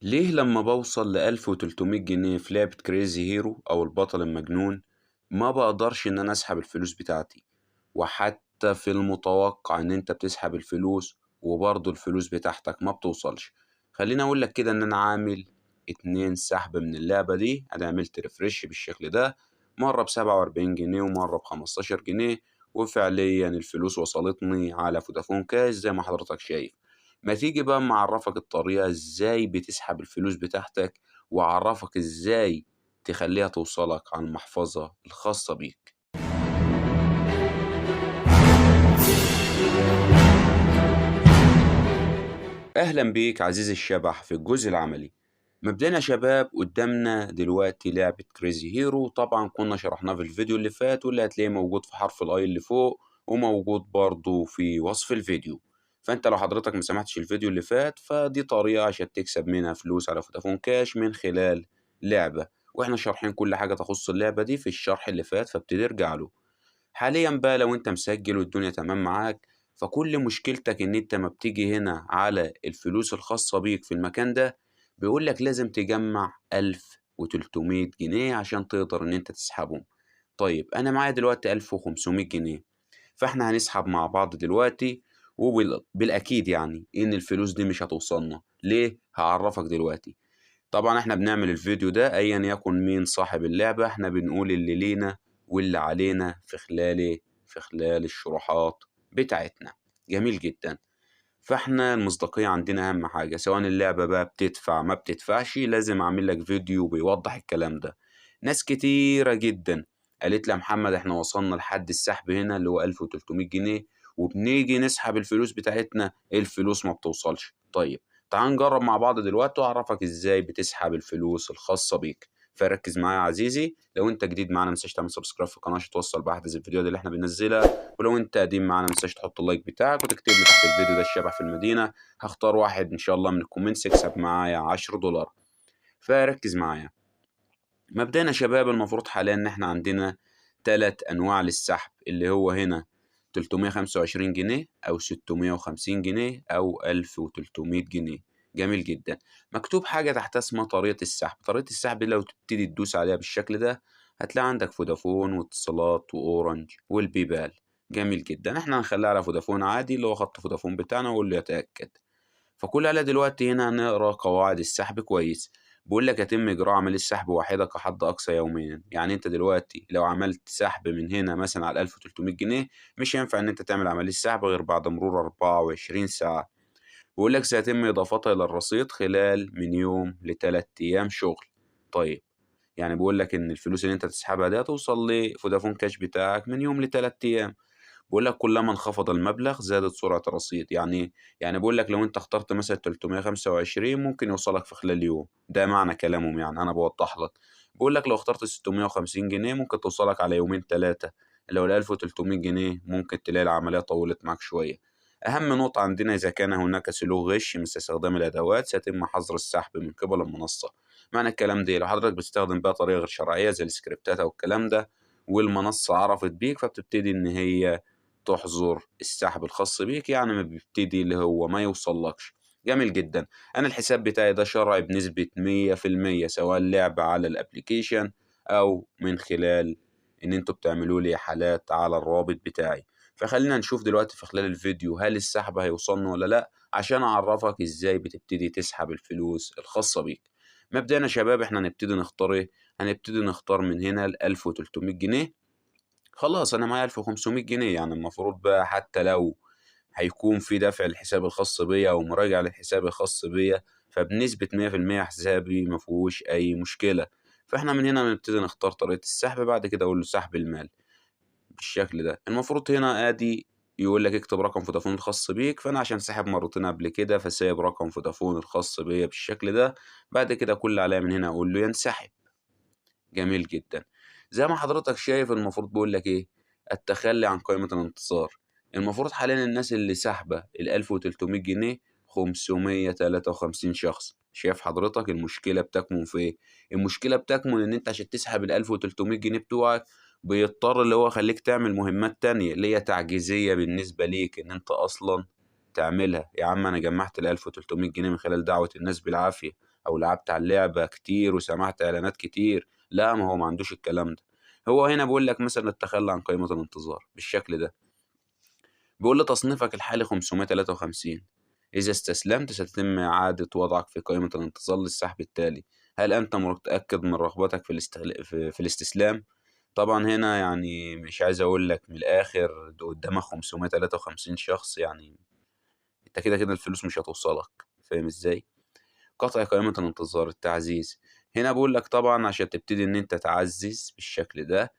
ليه لما بوصل ل1300 جنيه في لعبة كريزي هيرو أو البطل المجنون ما بقدرش إن أنا أسحب الفلوس بتاعتي؟ وحتى في المتوقع إن أنت بتسحب الفلوس وبرضه الفلوس بتاعتك ما بتوصلش. خليني أقولك كده إن أنا عامل 2 سحب من اللعبة دي. أنا عملت ريفرش بالشكل ده، مرة ب47 جنيه ومرة ب15 جنيه، وفعليا الفلوس وصلتني على فودافون كاش زي ما حضرتك شايف. ما تيجي بقى أما أعرّفك الطريقة إزاي بتسحب الفلوس بتاعتك، وأعرّفك إزاي تخلّيها توصلك على المحفظة الخاصة بيك. أهلًا بيك عزيزي الشبح في الجزء العملي. مبدئيًا يا شباب قدّامنا دلوقتي لعبة Crazy Hero، طبعًا كنا شرحناها في الفيديو اللي فات واللي هتلاقيه موجود في حرف الI اللي فوق، وموجود برضه في وصف الفيديو. فأنت لو حضرتك ما سمعتش الفيديو اللي فات، فدي طريقة عشان تكسب منها فلوس على فودافون كاش من خلال لعبة، وإحنا شارحين كل حاجة تخص اللعبة دي في الشرح اللي فات، فابتدي ارجع له. حاليًا بقى لو أنت مسجل والدنيا تمام معاك، فكل مشكلتك إن أنت أمّا بتيجي هنا على الفلوس الخاصة بيك في المكان ده، بيقول لك لازم تجمّع 1300 جنيه عشان تقدر إن أنت تسحبهم. طيب أنا معايا دلوقتي 1500 جنيه، فإحنا هنسحب مع بعض دلوقتي، بالأكيد يعني إن الفلوس دي مش هتوصلنا. ليه؟ هاعرّفك دلوقتي. طبعًا إحنا بنعمل الفيديو ده أيًا يكن مين صاحب اللعبة، إحنا بنقول اللي لينا واللي علينا في خلال إيه، في خلال الشروحات بتاعتنا. جميل جدًا. فإحنا المصداقية عندنا أهم حاجة، سواء اللعبة بقى بتدفع ما بتدفعش، لازم أعمل لك فيديو بيوضح الكلام ده. ناس كتيرة جدًا قالت لي: يا محمد إحنا وصلنا لحد السحب هنا اللي هو 1300 جنيه، وبنيجي نسحب الفلوس بتاعتنا الفلوس ما بتوصلش. طيب تعال نجرب مع بعض دلوقتي وأعرفك إزاي بتسحب الفلوس الخاصة بيك. فركز معايا يا عزيزي، لو أنت جديد معانا متنساش تعمل سبسكرايب في القناة عشان توصل بأحدث الفيديوهات اللي إحنا بننزلها، ولو أنت قديم معانا متنساش تحط اللايك بتاعك وتكتب لي تحت الفيديو ده الشبح في المدينة. هاختار واحد إن شاء الله من الكومنتس يكسب معايا $10. فركز معايا. مبدئيًا يا شباب المفروض حاليًا إن إحنا عندنا 3 أنواع للسحب، اللي هو هنا 325 جنيه أو 650 جنيه أو 1300 جنيه. جميل جدًا. مكتوب حاجة تحتها اسمها طريقة السحب. طريقة السحب دي لو تبتدي تدوس عليها بالشكل ده، هتلاقي عندك فودافون واتصالات وأورنج والبيبال. جميل جدًا. إحنا هنخليها على فودافون عادي اللي هو خط فودافون بتاعنا ونقول له يتأكد. فكل عليها دلوقتي هنا نقرا قواعد السحب كويس. بيقول لك يتم إجراء عملية سحب واحدة كحد أقصى يوميًا. يعني أنت دلوقتي لو عملت سحب من هنا مثلًا على ال1300 جنيه، مش هينفع إن أنت تعمل عملية سحب غير بعد مرور 24 ساعة. بيقول لك سيتم إضافتها إلى الرصيد خلال من يوم ل3 أيام شغل. طيب يعني بيقول لك إن الفلوس اللي أنت تسحبها دي هتوصل لفودافون كاش بتاعك من يوم ل3 أيام. بيقول لك كلما انخفض المبلغ زادت سرعة الرصيد. يعني إيه؟ يعني بيقول لك لو أنت اخترت مثلًا 325 ممكن يوصلك في خلال يوم، ده معنى كلامهم يعني أنا باوضح لك. بيقول لك لو اخترت 650 جنيه ممكن توصلك على يومين 3، لو ال1300 جنيه ممكن تلاقي العملية طوّلت معاك شوية. أهم نقطة عندنا إذا كان هناك سلوك غش مثل استخدام الأدوات سيتم حظر السحب من قبل المنصة. معنى الكلام ده إيه؟ لو حضرتك بتستخدم بقى طريقة غير شرعية زي السكريبتات أو الكلام ده، والمنصة عرفت بيك فبتبتدي إن هي تحظر السحب الخاص بيك، يعني ما بيبتدي اللي هو ما يوصلكش. جميل جدًا. أنا الحساب بتاعي ده شرعي بنسبة 100% سواء لعب على الأبليكيشن أو من خلال إن أنتم بتعملوا لي حالات على الرابط بتاعي. فخلينا نشوف دلوقتي في خلال الفيديو هل السحب هيوصلنا والّا لأ، عشان أعرّفك إزاي بتبتدي تسحب الفلوس الخاصة بيك. مبدئيًا يا شباب إحنا هنبتدي نختار إيه، هنبتدي نختار من هنا ال1300 جنيه. خلاص أنا معايا 1500 جنيه، يعني المفروض بقى حتى لو هيكون في دفع للحساب الخاص بيّا أو مراجعة للحساب الخاص بيّا، فبنسبة 100% حسابي ما فيهوش أي مشكلة. فإحنا من هنا بنبتدي نختار طريقة السحب، بعد كده أقول له سحب المال بالشكل ده. المفروض هنا آدي يقول لك اكتب رقم فودافون الخاص بيك، فأنا عشان ساحب مرتين قبل كده فسايب رقم فودافون الخاص بيّا بالشكل ده. بعد كده كل اللي عليّا من هنا أقول له ينسحب. جميل جدًا. زي ما حضرتك شايف المفروض بيقول لك إيه، التخلّي عن قائمة الانتظار. المفروض حاليًا الناس اللي ساحبة ال1300 جنيه 553 شخص. شايف حضرتك المشكلة بتكمن في إيه؟ المشكلة بتكمن إن أنت عشان تسحب ال1300 جنيه بتوعك بيضطر اللي هو يخلّيك تعمل مهمات تانية، اللي هي تعجيزية بالنسبة ليك إن أنت أصلًا تعملها. يا عم أنا جمّعت ال1300 جنيه من خلال دعوة الناس بالعافية، أو لعبت على اللعبة كتير وسمعت إعلانات كتير، لأ ما هو ما عندوش الكلام ده. هو هنا بيقول لك مثلًا التخلّي عن قائمة الانتظار بالشكل ده. بيقول لي تصنيفك الحالي 553. إذا استسلمت ستتم إعادة وضعك في قائمة الانتظار للسحب التالي. هل أنت متأكد من رغبتك في الاستسلام؟ طبعًا هنا يعني مش عايز أقول لك من الآخر قدامك 553 شخص، يعني أنت كده الفلوس مش هتوصلك، فاهم إزاي؟ قطع قائمة الانتظار، التعزيز. هنا بيقول لك طبعًا عشان تبتدي إن أنت تعزّز بالشكل ده،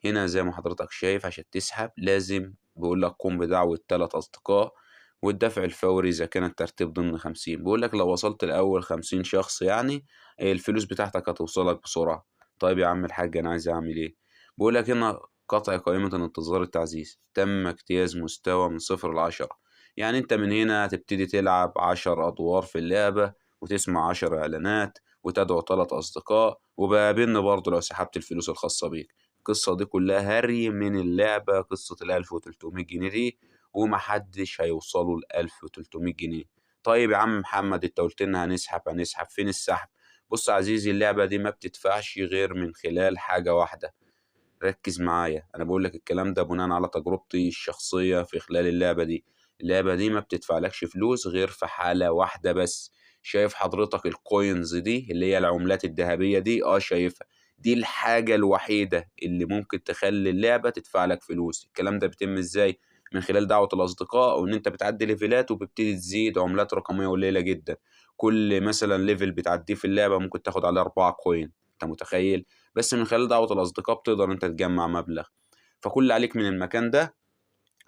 هنا زي ما حضرتك شايف عشان تسحب لازم بيقول لك قُم بدعوة 3 أصدقاء والدفع الفوري إذا كان الترتيب ضمن 50. بيقول لك لو وصلت لأول 50 شخص يعني الفلوس بتاعتك هتوصلك بسرعة. طيب يا عم الحاج أنا عايز أعمل إيه؟ بيقول لك هنا قطع قائمة الانتظار، التعزيز. تم اجتياز مستوى من 0 ل10. يعني أنت من هنا هتبتدي تلعب 10 أدوار في اللعبة وتسمع 10 إعلانات وتدعو 3 أصدقاء وبقابلني برضه لو سحبت الفلوس الخاصة بيك. القصة دي كلّها هري من اللعبة، قصة ال1300 جنيه دي، وما حدّش هيوصلوا ل1300 جنيه. طيب يا عم محمد أنت قُلت لنا هنسحب، فين السحب؟ بُص يا عزيزي اللعبة دي ما بتدفعش غير من خلال حاجة واحدة، ركّز معايا، أنا باقول لك الكلام ده بناءً على تجربتي الشخصية في خلال اللعبة دي. اللعبة دي ما بتدفعلكش فلوس غير في حالة واحدة بس. شايف حضرتك الcoins دي اللي هي العملات الذهبية دي؟ شايفها. دي الحاجة الوحيدة اللي ممكن تخلّي اللعبة تدفع لك فلوس. الكلام ده بيتم إزاي؟ من خلال دعوة الأصدقاء وإن أنت بتعدّي ليفيلات وبتبتدي تزيد عملات رقمية قليلة جدًا. كل مثلًا level بتعدّيه في اللعبة ممكن تاخد عليه 4 coin، أنت متخيّل؟ بس من خلال دعوة الأصدقاء بتقدر إن أنت تجمّع مبلغ. فكل اللي عليك من المكان ده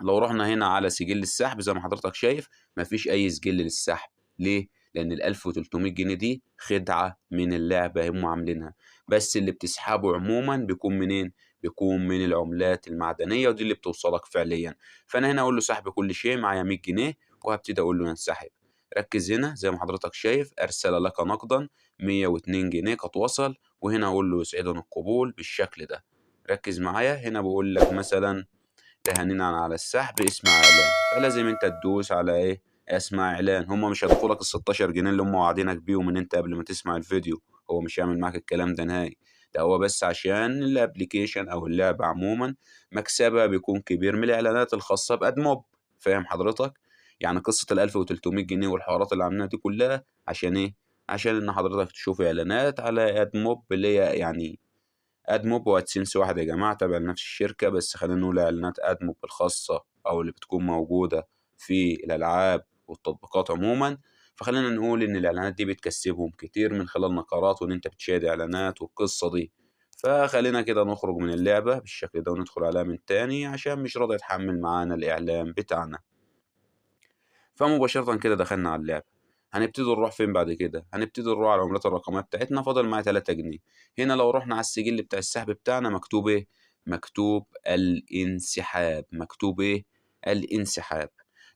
لو رُحنا هنا على سجل السحب زي ما حضرتك شايف، ما فيش أي سجل للسحب. ليه؟ لإن ال1300 جنيه دي خدعة من اللعبة هم عاملينها. بس اللي بتسحبه عمومًا بيكون منين؟ بيكون من العملات المعدنية ودي اللي بتوصلك فعليًا. فأنا هنا أقول له سحب كل شيء، معايا 100 جنيه وهابتدي أقول له ينسحب. ركّز هنا زي ما حضرتك شايف أرسل لك نقدًا 102 جنيه قد وصل، وهنا أقول له يسعدني القبول بالشكل ده. ركّز معايا هنا باقول لك مثلًا تهانينا على السحب اسمع إعلان، فلازم أنت تدوس على إيه، اسمع إعلان. هم مش هيضيفوا لك ال16 جنيه اللي هم واعدينك بيهم إن أنت قبل ما تسمع الفيديو، هو مش هيعمل معاك الكلام ده نهائي. ده هو بس عشان الأبليكيشن أو اللعبة عمومًا مكسبها بيكون كبير من الإعلانات الخاصة بأدموب، فاهم حضرتك؟ يعني قصة ال1300 جنيه والحوارات اللي عاملينها دي كلها عشان إيه، عشان إن حضرتك تشوف إعلانات على أدموب اللي هي يعني أدموب وأدسنس واحد يا جماعة تابع لنفس الشركة، بس خلينا نقول إعلانات أدموب الخاصة أو اللي بتكون موجودة في الألعاب والتطبيقات عمومًا. فخلينا نقول إن الإعلانات دي بتكسبهم كتير من خلال نقرات وإن أنت بتشاهد إعلانات والقصة دي. فخلينا كده نخرج من اللعبة بالشكل ده وندخل عليها من تاني عشان مش راضي يتحمل معانا الإعلان بتاعنا. فمباشرةً كده دخلنا على اللعبة. هنبتدي نروح فين بعد كده؟ هنبتدي نروح على العملات الرقمية بتاعتنا فاضل معايا 3 جنيه. هنا لو رُحنا على السجل بتاع السحب بتاعنا مكتوب إيه؟ مكتوب الانسحاب. مكتوب إيه؟ الانسحاب.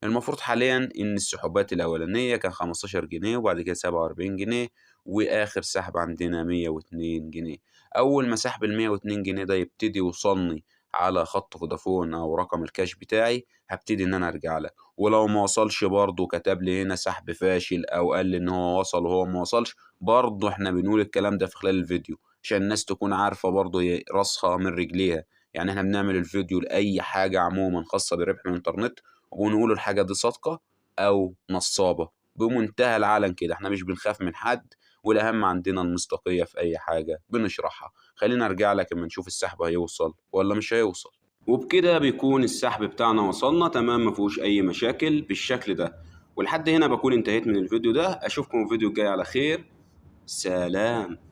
المفروض حاليًا إن السحوبات الأولانية كان 15 جنيه وبعد كده 47 جنيه وآخر سحب عندنا 102 جنيه. أول ما سحب ال102 جنيه ده يبتدي يوصلني على خط فودافون أو رقم الكاش بتاعي، هابتدي إن أنا أرجع لك. ولو ما وصلش برضه كتب لي هنا سحب فاشل أو قال لي إن هو وصل وهو ما وصلش، برضه إحنا بنقول الكلام ده في خلال الفيديو، عشان الناس تكون عارفة برضه هي راسها من رجليها. يعني إحنا بنعمل الفيديو لأي حاجة عمومًا خاصة بربح من الإنترنت، وبنقول الحاجة دي صادقة أو نصابة، بمنتهى العلن كده. إحنا مش بنخاف من حد، والأهم عندنا المصداقية في أي حاجة بنشرحها. خليني أرجع لك أما نشوف السحب هيوصل والّا مش هيوصل. وبكده بيكون السحب بتاعنا وصلنا تمام ما فيهوش أي مشاكل بالشكل ده. ولحد هنا باكون انتهيت من الفيديو ده، أشوفكم الفيديو الجاي على خير. سلام.